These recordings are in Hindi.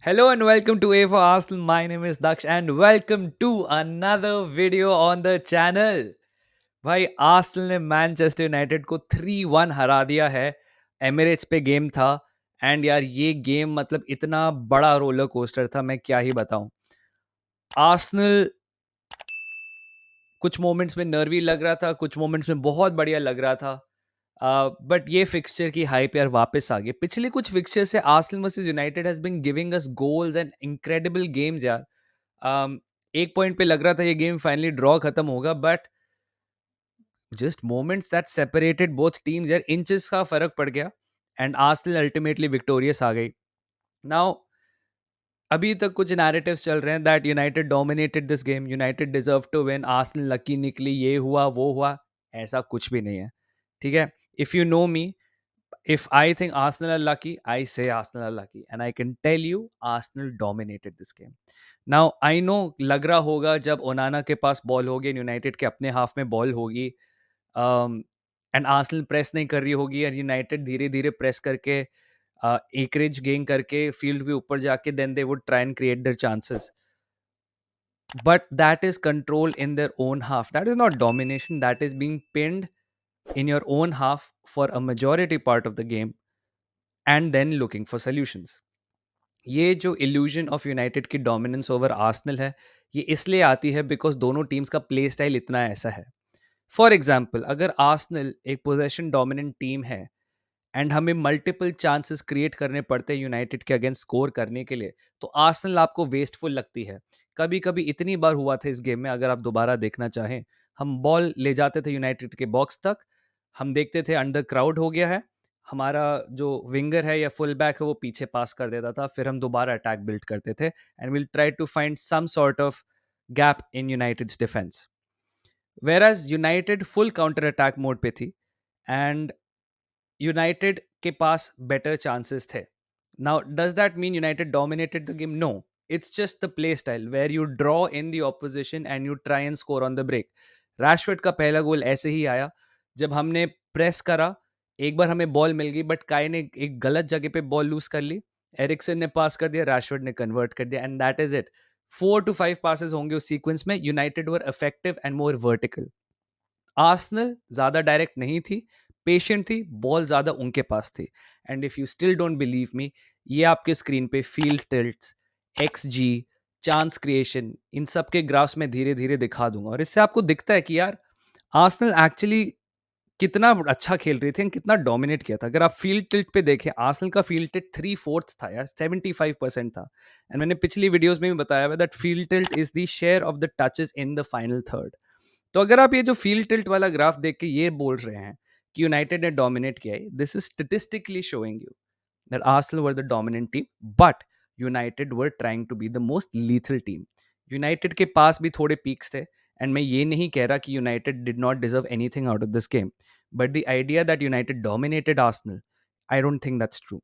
Hello and welcome to A for Arsenal. My name is Daksh and welcome to another video on the channel. भाई आर्सेनल ने मैनचेस्टर यूनाइटेड को 3-1 हरा दिया है। एमिरेट्स पे गेम था एंड यार ये गेम मतलब इतना बड़ा रोलर कोस्टर था, मैं क्या ही बताऊं। आर्सेनल कुछ मोमेंट्स में नर्वी लग रहा था, कुछ मोमेंट्स में बहुत बढ़िया लग रहा था। बट ये फिक्सचर की हाइप यार वापस आ गई। पिछले कुछ फिक्सचर से Arsenal versus United has been giving us goals and incredible games यार। um, एक पॉइंट पे लग रहा था ये गेम फाइनली ड्रॉ खत्म होगा, but just moments that separated both teams यार, इंचेस का फर्क पड़ गया एंड आर्सेनल अल्टीमेटली विक्टोरियस आ गई। नाउ अभी तक कुछ नैरेटिव्स चल रहे हैं that United dominated this game, United deserve to win, Arsenal lucky निकली, ये हुआ वो हुआ। ऐसा कुछ भी नहीं है, ठीक है। If you know me, if I think Arsenal are lucky, I say Arsenal are lucky. And I can tell you, Arsenal dominated this game. Now, I know लग रहा होगा जब ओनाना के पास बॉल होगी, यूनाइटेड के अपने हाफ में बॉल होगी एंड आर्सेनल प्रेस नहीं कर रही होगी और यूनाइटेड धीरे धीरे प्रेस करके एकरेज गेन करके फील्ड के ऊपर जाके then they would try and create their chances, but that is control in their own half. That is not domination, that is being pinned in your own half for a majority part of the game and then looking for solutions. ये जो इल्यूजन ऑफ यूनाइटेड की डोमिनेंस ओवर आर्सेनल है, ये इसलिए आती है बिकॉज दोनों टीम्स का प्ले स्टाइल इतना ऐसा है। फॉर एग्जाम्पल, अगर आर्सेनल एक पोजेशन डोमिनेंट टीम है एंड हमें मल्टीपल चांसेस क्रिएट करने पड़ते हैं यूनाइटेड के अगेंस्ट स्कोर करने के लिए, तो आर्सेनल आपको वेस्टफुल लगती है। कभी कभी इतनी बार हुआ था इस गेम में, अगर आप दोबारा देखना चाहें, हम बॉल ले जाते थे यूनाइटेड के बॉक्स तक, हम देखते थे अंडर क्राउड हो गया है, हमारा जो विंगर है या फुल बैक है वो पीछे पास कर देता था, फिर हम दोबारा अटैक बिल्ड करते थे and will try to find some sort of gap in United's defence. Whereas United full counter attack mode पे थी एंड यूनाइटेड के पास बेटर चांसेस थे। Now does that mean United dominated the game? No, it's just the play style where you draw in the opposition and you try and score on the break. Rashford का पहला गोल ऐसे ही आया, जब हमने प्रेस करा, एक बार हमें बॉल मिल गई बट काय ने एक गलत जगह पे बॉल लूज कर ली, एरिक्सन ने पास कर दिया, रैशफोर्ड ने कन्वर्ट कर दिया and that is it. 4 to 5 passes होंगे उस सीक्वेंस में। United were effective and more vertical. Arsenal ज्यादा डायरेक्ट नहीं थी, पेशेंट थी, बॉल ज्यादा उनके पास थी। And if you still don't believe me, ये आपके स्क्रीन पे फील्ड टिल्ट्स, एक्स जी, चांस क्रिएशन, इन सब के ग्राफ्स में धीरे धीरे दिखा दूंगा, और इससे आपको दिखता है कि यार आर्सेनल एक्चुअली कितना अच्छा खेल रही थी और कितना डोमिनेट किया था। अगर आप फील्ड टिल्ट पे देखें, आर्सेनल का फील्ड टिल्ट 3/4 था यार, 75% था। एंड मैंने पिछली वीडियोस में भी बताया हुआ that field tilt is the share of the touches in the final third. तो अगर आप ये जो फील्ड टिल्ट वाला ग्राफ देख के ये बोल रहे हैं कि यूनाइटेड ने डोमिनेट किया है, this is statistically showing you that Arsenal were the dominant team, but United were trying to be the most lethal team. United के पास भी थोड़े पीक्स थे एंड मैं ये नहीं कह रहा कि United did not deserve anything out of this game, but the idea that United dominated Arsenal, I don't think that's true.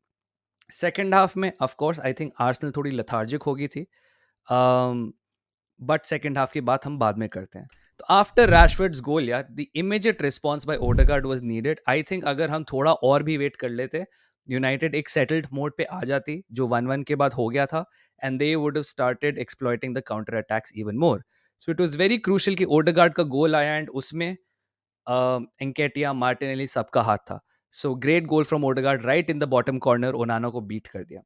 Second half में of course I think Arsenal थोड़ी लथार्जिक हो गई थी, बट सेकेंड हाफ की बात हम बाद में करते हैं। तो आफ्टर रैशफोर्ड्स गोल यार, the immediate response by Odegaard was needed. I think अगर हम थोड़ा और भी वेट कर लेते, यूनाइटेड एक सेटल्ड मोड पे आ जाती, जो 1-1 के बाद हो गया था, and they would have started exploiting the counter attacks even more. So it was very crucial कि ओडेगार्ड का गोल आया एंड उसमें एंकेटिया, मार्टिनेली सबका हाथ था। So great goal from Odegaard right in the bottom corner, ओनाना को बीट कर दिया।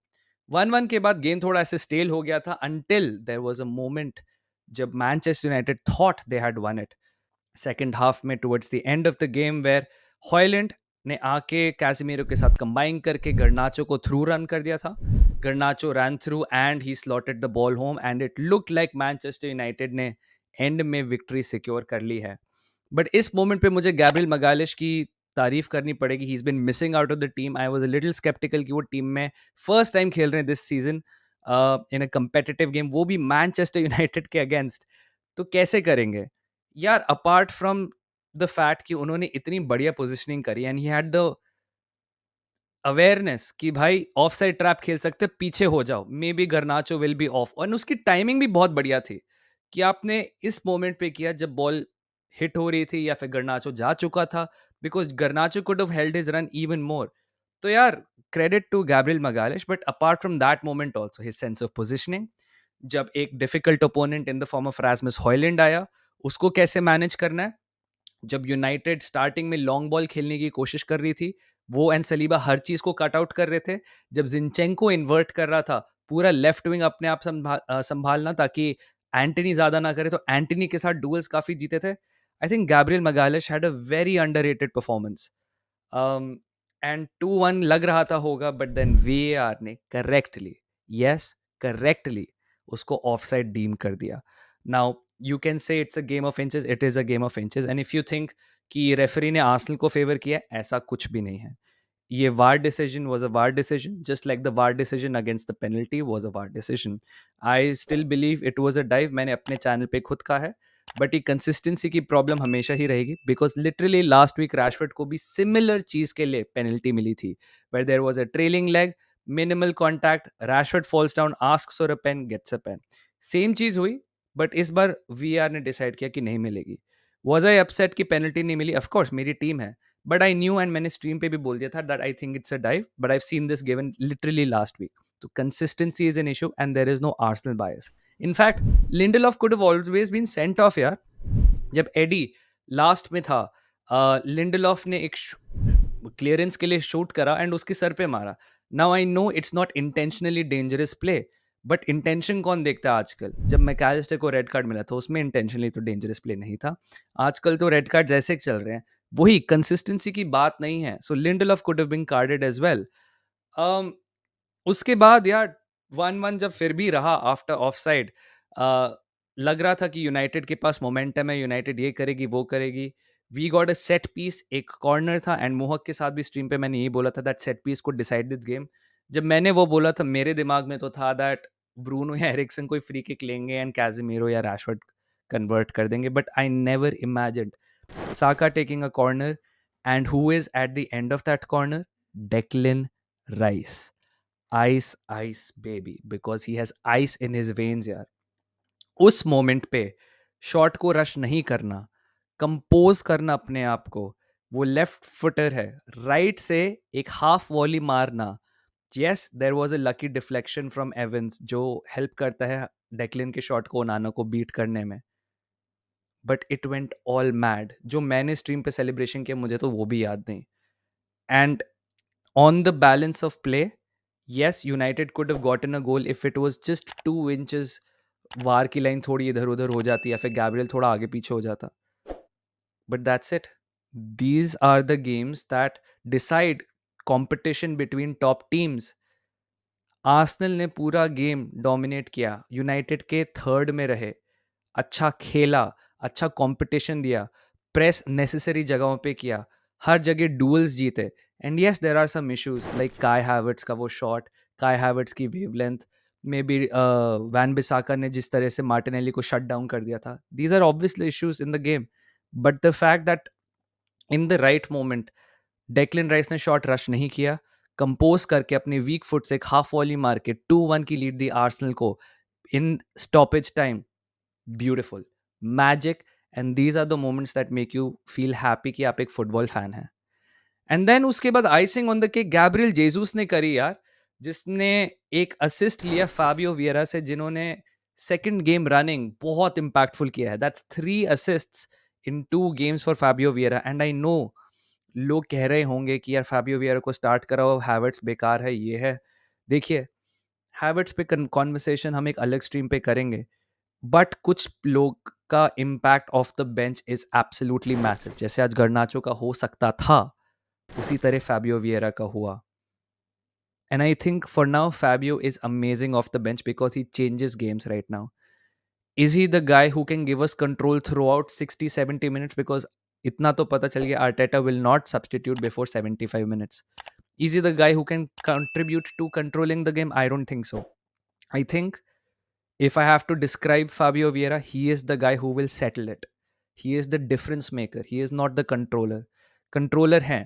1-1 के बाद गेम थोड़ा ऐसे स्टेल हो गया था until there was a moment जब Manchester United thought they had won it. Second half में towards the end of the game where Hojlund ने आके कैसेमीरो के साथ कंबाइन करके गर्नाचो को थ्रू रन कर दिया था। गर्नाचो run through and he slotted the ball home and it looked like Manchester United ने एंड में विक्ट्री सिक्योर कर ली है। बट इस मोमेंट पे मुझे गैब्रियल मगालिश की तारीफ करनी पड़ेगी। He is been missing out of the team. I was a little sceptical कि वो टीम में फर्स्ट टाइम खेल रहे हैं this season in a competitive game, वो भी मैनचेस्टर यूनाइटेड के अगेंस्ट। तो कैसे करेंगे यार, अपार्ट फ्रॉम द फैक्ट कि उन्होंने इतनी बढ़िया पोजिशनिंग करी and he had the awareness कि भाई ऑफ साइड ट्रैप खेल सकते, पीछे हो जाओ, may be गर्नाचो will be of, और उसकी टाइमिंग भी बहुत बढ़िया थी कि आपने इस मोमेंट पे किया जब बॉल हिट हो रही थी या फिर गर्नाचो जा चुका था, because गर्नाचो could have held his run even more. तो यार credit to Gabriel Magalhaes, but apart from that moment also, his sense of positioning, जब एक difficult opponent in the form of Rasmus Højlund आया, उसको कैसे मैनेज करना है, जब यूनाइटेड स्टार्टिंग में लॉन्ग बॉल खेलने की कोशिश कर रही थी, वो एंड सलीबा हर चीज को कट आउट कर रहे थे, जब जिनचेंको इन्वर्ट कर रहा था, पूरा लेफ्ट विंग अपने आप संभालना ताकि एंटनी ज्यादा ना करे, तो एंटनी के साथ डुअल्स काफी जीते थे. I think Gabriel Magalhaes had a very underrated performance. And 2-1 लग रहा था होगा, बट देन वीएआर ने करेक्टली, यस, करेक्टली उसको ऑफसाइड डीम कर दिया. Now you can say it's a game of inches, it is a game of inches, and if you think कि रेफरी ने आर्सेनल को फेवर किया, ऐसा कुछ भी नहीं है. ये VAR decision was a VAR decision, just like the war decision against the penalty was a VAR decision. I still believe it was a dive, मैंने अपने चैनल पे खुद कहा है. बट ये कंसिस्टेंसी की प्रॉब्लम हमेशा ही रहेगी, because literally last week Rashford को भी सिमिलर चीज के लिए पेनल्टी मिली थी, where there was a trailing leg, minimal contact, Rashford falls down, asks for a pen, gets a pen. Same चीज हुई, बट इस बार वीआर ने डिसाइड किया कि नहीं मिलेगी. वॉज आई अपसेट कि पेनल्टी नहीं मिली? ऑफकोर्स मेरी टीम है, बट आई न्यू, एंड मैंने स्ट्रीम पे भी बोल दिया था that I think it's a dive, but I seen this given literally last week. तो consistency is an issue, and there is no Arsenal bias. In fact Lindelof could have always been sent off यार. जब एडी लास्ट में था, लिंडलॉफ ने एक क्लियरेंस के लिए शूट करा एंड उसके सर पे मारा. Now I know it's not intentionally dangerous play, but intention कौन देखता है आजकल? जब मैकलिस्टर को रेड कार्ड मिला था, उसमें इंटेंशनली तो डेंजरस प्ले नहीं था. आजकल तो रेड कार्ड जैसे चल रहे हैं, वही कंसिस्टेंसी की बात नहीं है. So Lindelof could have been carded as well. उसके बाद यार 1-1 जब फिर भी रहा आफ्टर ऑफसाइड, लग रहा था कि यूनाइटेड के पास मोमेंटम है, यूनाइटेड ये करेगी वो करेगी. We got a set piece, एक कॉर्नर था, एंड मोहक के साथ भी स्ट्रीम पे मैंने यही बोला था दैट सेट पीस को डिसाइड दिस गेम. जब मैंने वो बोला था, मेरे दिमाग में तो था दैट ब्रूनो या एरिक्सन कोई फ्री किक लेंगे एंड कैजेमीरो या रैशफोर्ड कन्वर्ट कर देंगे, but I never imagined Saka taking a corner, and who is at the end of that corner? Declan Rice. Ice baby, because he has ice in his veins यार. उस मोमेंट पे शॉट को रश नहीं करना, कंपोज करना अपने आप को. वो लेफ्ट फुटर है, राइट से एक हाफ वॉली मारना. Yes, there was a lucky deflection from Evans जो हेल्प करता है डेक्लिन के शॉट को, ओनाना को बीट करने में. But it went all mad. जो मैंने स्ट्रीम पे सेलिब्रेशन किया, मुझे तो वो भी याद नहीं. And on the balance of play, yes, United could have gotten a goal if it was just 2 inches. वार की लाइन थोड़ी इधर उधर हो जाती या फिर गैब्रियल थोड़ा आगे पीछे हो जाता. But that's it. These are the games that decide competition between top teams. Arsenal ने पूरा गेम डोमिनेट किया, यूनाइटेड के थर्ड में रहे, अच्छा खेला, अच्छा कंपटीशन दिया, प्रेस नेसेसरी जगहों पे किया, हर जगह डुअल्स जीते. And yes, there are some issues like Kai Havertz का वो शॉट, काय हैवर्ट्स की wavelength, maybe Wan Bissaka ने जिस तरह से मार्टिनेली को शट डाउन कर दिया था. These are obviously issues in the game, but the fact that in the right moment Declan Rice ने शॉट रश नहीं किया, कंपोज करके अपने वीक फुट से एक हाफ वॉली मार के 2-1 की लीड दी आर्सेनल को in stoppage time. Beautiful, magic. And these are the moments that make you feel happy कि आप एक फुटबॉल फैन हैं. एंड देन उसके बाद icing on the cake Gabriel Jesus ने करी यार, जिसने एक असिस्ट लिया फाबियो वियरा से, जिन्होंने सेकंड गेम रनिंग बहुत इंपैक्टफुल किया है. That's 3 assists in 2 games for Fabio Vieira. And I know लोग कह रहे होंगे कि यार फाबियो वियरा को स्टार्ट कराओ, हैवर्ट्स बेकार है, ये है. देखिए, हैवर्ट्स पे कॉन्वर्सेशन हम एक अलग स्ट्रीम पे करेंगे, बट कुछ लोग का impact of the bench is absolutely massive. जैसे आज गर्नाचो का हो सकता था, उसी तरह फैबियो वियरा का हुआ. And I think for now Fabio is amazing of the bench because he changes games right now. Is he the guy who can give us control through out 60-70 minutes? Because इतना तो पता चल गया, Arteta will not substitute before 75 minutes. Is he the guy who can contribute to controlling the game? I don't think so. I think if I have to describe Fabio Vieira, he is the guy who will settle it. He is the difference maker. He is not the controller. Controller है.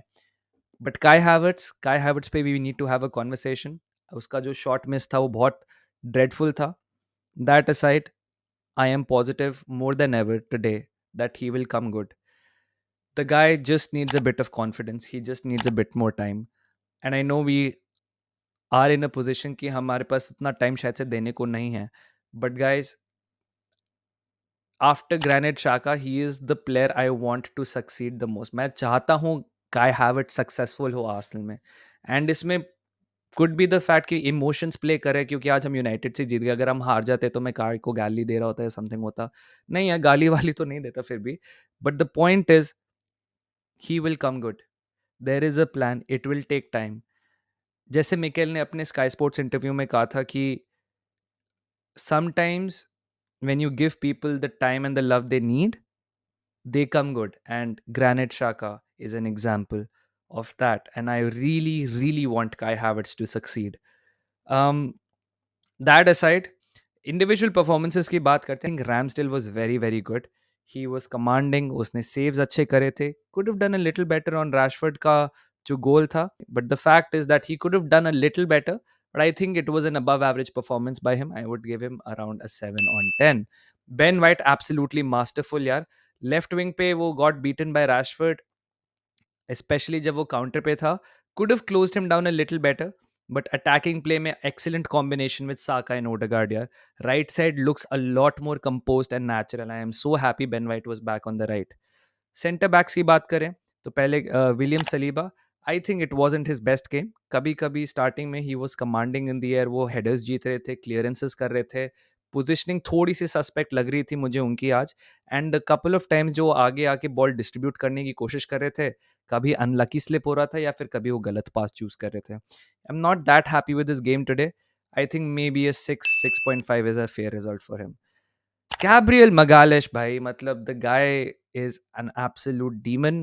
But Kai Havertz पे we need to have a conversation. उसका जो shot miss था वो बहुत dreadful था. That aside, I am positive more than ever today that he will come good. The guy just needs a bit of confidence. He just needs a bit more time. And I know we are in a position कि हमारे पास उतना टाइम शायद से देने को नहीं है, but guys, after Granit Xhaka he is the player I want to succeed the most. मैं चाहता हूँ काई हैवर्ट्ज सक्सेसफुल हो आर्सेनल में, एंड इसमें कुड बी द फैक्ट कि इमोशंस प्ले करे, क्योंकि आज हम यूनाइटेड से जीत गए। अगर हम हार जाते तो मैं काय को गाली दे रहा होता या समथिंग होता। नहीं यार, गाली वाली तो नहीं देता फिर भी, but the point is he will come good. There is a plan, it will take time. जैसे मिकेल ने अपने स्काई स्पोर्ट्स इंटरव्यू में कहा था कि sometimes when you give people the time and the love they need, they come good. And Granit Xhaka is an example of that. And I really, really want Kai Havertz to succeed. Um, that aside, individual performances की बात करते हैं, Ramsdale was very very good. He was commanding, उसने सेव्स अच्छे करे थे। Could have done a little better on Rashford का जो गोल था, but the fact is that he could have done a little better, but I think it was an above average performance by him. I would give him around a 7/10। Ben White absolutely masterful यार। लेफ्ट विंग पे वो got beaten by Rashford, specially जब वो काउंटर पे था। Could have closed him down a little better, but attacking play में excellent combination with Saka and Odegaard यार। Right side looks a lot more composed and natural. I am so happy Ben White was back on the right. Centre backs की बात करें तो पहले William Saliba, I think it wasn't his best game. कभी कभी स्टार्टिंग में he was commanding in the air, वो हेडर्स जीत रहे थे, क्लियरेंसेस कर रहे थे, पोजिशनिंग थोड़ी सी सस्पेक्ट लग रही थी मुझे उनकी आज। एंड कपल ऑफ टाइम्स जो आगे आके बॉल डिस्ट्रीब्यूट करने की कोशिश कर रहे थे, कभी अनलकी स्लिप हो रहा था या फिर कभी वो गलत पास चूज कर रहे थे। I am not that happy with this game today. I think may be a 6.5 is a fair result for him. Gabriel Magalhaes, bhai, matlab the guy is an absolute demon.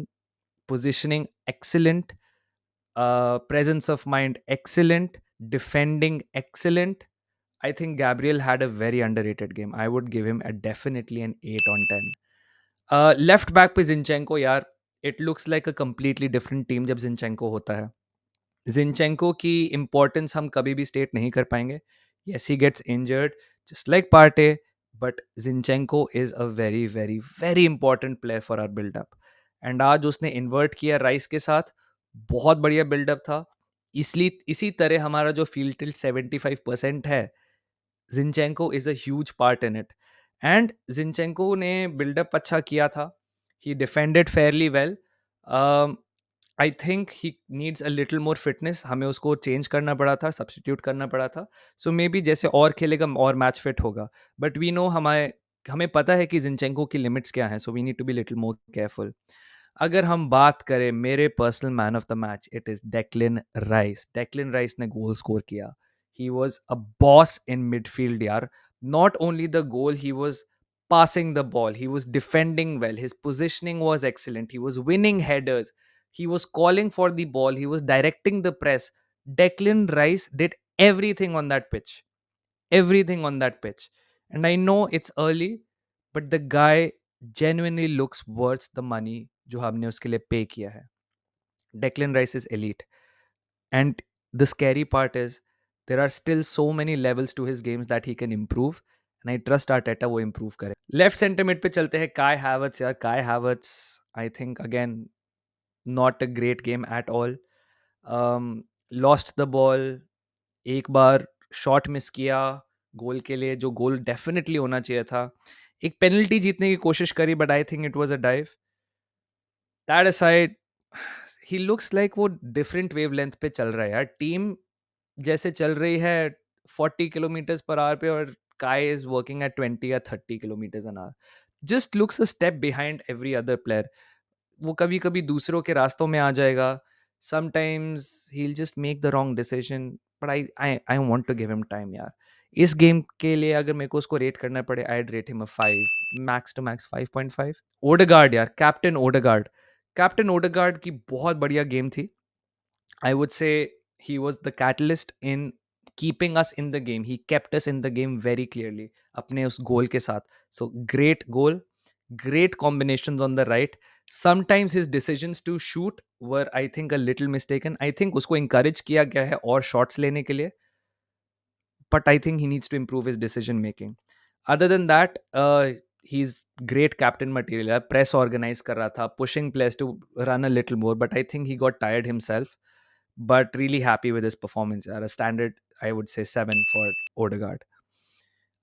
Positioning excellent, presence of mind excellent, defending excellent. I think Gabriel had a very underrated game. I would give him a definitely an 8/10. Left back पे Zinchenko यार, it looks like a completely different team जब Zinchenko होता है। जिनचेंको की इम्पोर्टेंस हम कभी भी स्टेट नहीं कर पाएंगे। Yes, he gets injured just like Partey, but Zinchenko is a very very very important player for our buildup. And आज उसने इन्वर्ट किया राइस के साथ, बहुत बढ़िया बिल्डअप था। इसलिए इसी तरह हमारा जो फील्ड टिल्ट 75% है, Zinchenko is a huge part in it. And Zinchenko ने बिल्डअप अच्छा किया था, he defended fairly well. I think he needs a little more fitness, हमें उसको चेंज करना पड़ा था, सब्सटीट्यूट करना पड़ा था। सो मे बी जैसे और खेलेगा और मैच फिट होगा, बट वी नो हमें हमें पता है कि जिनचेंको की लिमिट्स क्या हैं, so we need to be little more careful. अगर हम बात करें मेरे personal man of the match, it is Declan Rice. Declan Rice ने गोल स्कोर किया। He was a boss in midfield यार। Not only the goal, he was passing the ball, he was defending well, his positioning was excellent, he was winning headers, he was calling for the ball, he was directing the press. Declan Rice did everything on that pitch, everything on that pitch. And I know it's early, but the guy genuinely looks worth the money जो हमने उसके लिए पे किया है। Declan Rice is elite, and the scary part is there are still so many levels to his games that he can improve, and I trust Arteta वो improve करे। लेफ्ट सेंटर मिड पे चलते हैं, काय हैवर्ट्स यार। काय Havertz I think again not a great game at all. Lost the ball, एक बार शॉट मिस किया गोल के लिए, जो गोल डेफिनेटली होना चाहिए था। एक पेनल्टी जीतने की कोशिश करी, but I think it was a dive. That aside, he looks like वो डिफरेंट वेवलेंथ पे चल रहा है यार। टीम जैसे चल रही है 40 किलोमीटर पर आवर पे, और काय इज वर्किंग एट 20 या 30 kilometre an hour। Just looks a step behind every other player. वो कभी कभी दूसरों के रास्तों में आ जाएगा। Sometimes he just make the wrong decision, but I I I want to give him time यार। इस गेम के लिए अगर मेरे को उसको रेट करना पड़े, I rate him a 5, max to max 5.5। Odegaard यार, कैप्टन ओडेगार्ड। कैप्टन ओडेगार्ड की बहुत बढ़िया गेम थी। I would say he was the catalyst in keeping us in the game. He kept us in the game very clearly अपने उस गोल के साथ। So great goal, great combinations on the right. Sometimes his decisions to shoot were, I think, a little mistaken. I think उसको encourage किया गया है और shots लेने के लिए, but I think he needs to improve his decision making. Other than that, he's great captain material. Press organize कर रहा था, pushing players to run a little more, but I think he got tired himself. but really happy with his performance. At a standard, I would say 7 for Odegaard.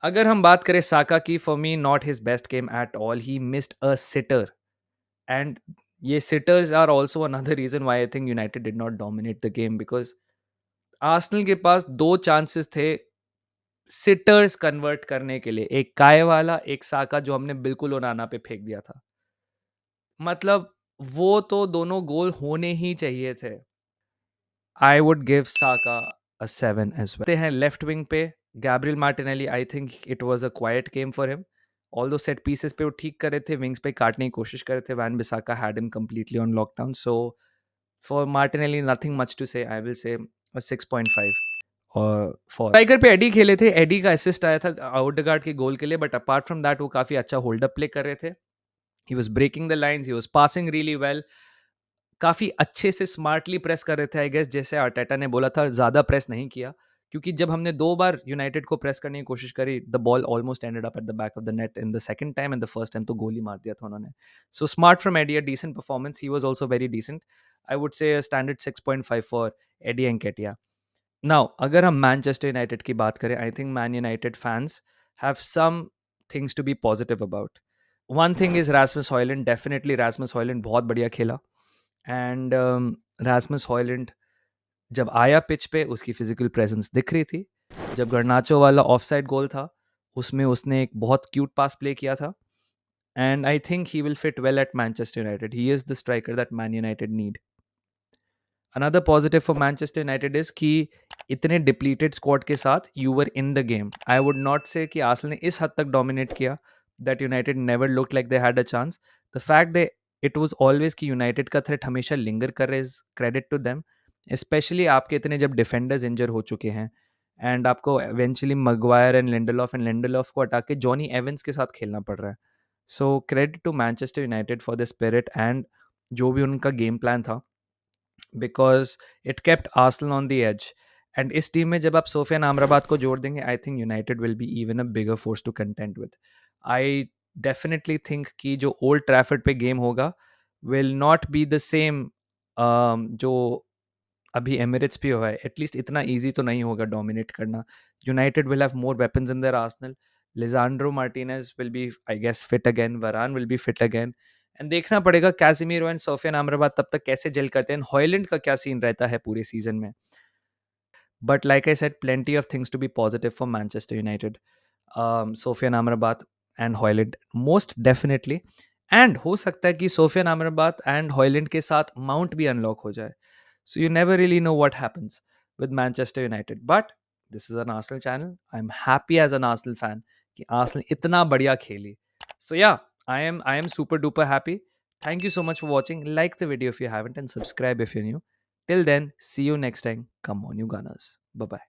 अगर हम बात करें साका की, for me not his best game at all. He missed a sitter, and ये sitters are also another reason why I think United did not dominate the game, because Arsenal के पास 2 चांसेस थे सिटर्स कन्वर्ट करने के लिए, एक काय वाला, एक साका जो हमने बिल्कुल ओनाना पे फेंक दिया था। मतलब वो तो दोनों गोल होने ही चाहिए थे। आई would give Saka a 7 as well. ते हैं लेफ्ट विंग पे Gabriel Martinelli, I think it was a quite game for him. Although set pieces पे वो ठीक कर रहे थे, विंग्स पे काटने की कोशिश कर रहे थे। Wan Bissaka had him completely on lockdown. So for Martinelli nothing much to say, I will say अ 6.5। और फॉर स्ट्राइकर पे एडी खेले थे, एडी का असिस्ट आया था ओडेगार्ड के गोल के लिए, बट अपार्ट फ्रॉम दैट वो काफ़ी अच्छा होल्ड अप प्ले कर रहे थे। He was breaking the lines, he was passing really well. काफ़ी अच्छे से स्मार्टली प्रेस कर रहे थे, आई गेस जैसे आर्टेटा ने बोला था, ज़्यादा प्रेस नहीं किया, क्योंकि जब हमने 2 बार यूनाइटेड को प्रेस करने की कोशिश करी, the ball almost ended up at the back of the net in the second time, and the first time तो गोल ही मार दिया था उन्होंने। So smart from Eddie, a decent performance, he was also very decent. I would say a standard 6.5 for Eddie Nketiah. Now अगर हम मैनचेस्टर यूनाइटेड की बात करें, I think Man United fans have some things to be positive about. One thing is Rasmus Højlund, definitely Rasmus Højlund बहुत बढ़िया खेला। एंड रास्मस हॉयलैंड जब आया पिच पे, उसकी फिजिकल प्रेजेंस दिख रही थी। जब गर्नाचो वाला ऑफसाइड गोल था, उसमें उसने एक बहुत क्यूट पास प्ले किया था। And I think he will fit well at Manchester United. He is the striker that man United need. Another positive for Manchester United is कि इतने डिप्लीटेड स्क्वाड के साथ you were in the game. I would not से कि आर्सेनल ने इस हद तक डोमिनेट किया that United never look like they had a chance. The fact they it was always कि यूनाइटेड का थ्रेट हमेशा लिंगर कर रहे, is credit to them. Specially आपके इतने जब डिफेंडर्स इंजर हो चुके हैं, एंड आपको एवेंचुअली मगवायर एंड लिंडलॉफ को हटा के जॉनी एवंस के साथ खेलना पड़ रहा है। So credit to Manchester United for the spirit and जो भी उनका गेम प्लान था, because it kept Arsenal on the edge. And इस टीम में जब आप सोफियान आमराबाद को जोड़ देंगे, I think United will be even a bigger force to contend with. I definitely think कि जो ओल्ड ट्रैफर्ड पे गेम होगा will not be the same जो अभी एमिरेट्स भी हुआ है। एटलीस्ट इतना ईजी तो नहीं होगा डोमिनेट करना। United will have more weapons in there Arsenal. Lisandro Martinez will be, I guess, fit again. Varane will be fit again. And देखना पड़ेगा कैसिमीरो एंड सोफियान अमराबाद तब तक कैसे जेल करते हैं। हॉयलैंड का क्या सीन रहता है पूरे सीजन में। But like I said, plenty of things to be positive for Manchester United. Sofian Amrabat and Højlund most definitely. And हो सकता है कि सोफियान अमराबाद एंड हॉयलैंड के साथ माउंट भी अनलॉक हो जाए। So you never really know what happens with Manchester United. But this is an Arsenal channel, I am happy as an Arsenal fan कि आर्सेनल इतना बढ़िया खेली। So yeah, I am super duper happy. Thank you so much for watching. Like the video if you haven't, and subscribe if you're new. Till then, see you next time. Come on, you Gunners. Bye bye.